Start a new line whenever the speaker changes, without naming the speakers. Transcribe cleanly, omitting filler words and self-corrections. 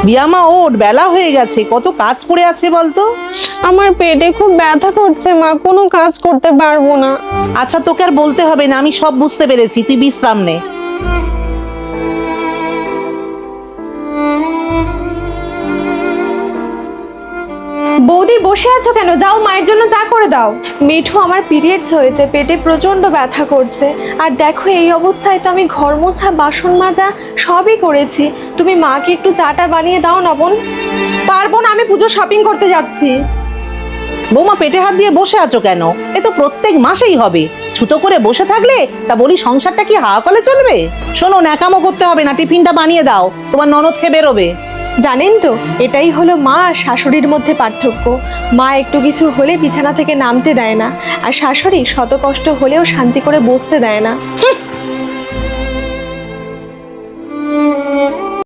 রিয়ামা ওঠ, বেলা হয়ে গেছে, কত কাজ পড়ে আছে বলতো।
আমার পেটে খুব ব্যথা করছে মা, কোনো কাজ করতে পারবো না।
আচ্ছা তোকে আর বলতে হবে না, আমি সব বুঝতে পেরেছি, তুই বিশ্রাম নে।
বৌদি বসে আছো কেন? যাও মায়ের জন্য চা করে দাও। মিঠু, আমার পিরিয়ডস হয়েছে, পেটে প্রচন্ড ব্যথা করছে। আর দেখো এই অবস্থায় তো আমি ঘর মোছা, বাসন মাজা সবই করেছি। তুমি মাকে একটু চাটা বানিয়ে দাও না বোন। পারবো না, আমি পুজো শপিং করতে যাচ্ছি।
বৌমা পেটে হাত দিয়ে বসে আছো কেন? এ তো প্রত্যেক মাসেই হবে। ছুতো করে বসে থাকলে তা বলি সংসারটা কি হাওয়া কলে চলবে? শোনো, ন্যাকামো করতে হবে না, টিফিনটা বানিয়ে দাও, তোমার ননদ খেয়ে বেরোবে।
জানেন তো, এটাই হলো মা আর শাশুড়ির মধ্যে পার্থক্য। মা একটু কিছু হলে বিছানা থেকে নামতে দেয় না, আর শাশুড়ি শত কষ্ট হলেও শান্তি করে বসতে দেয় না।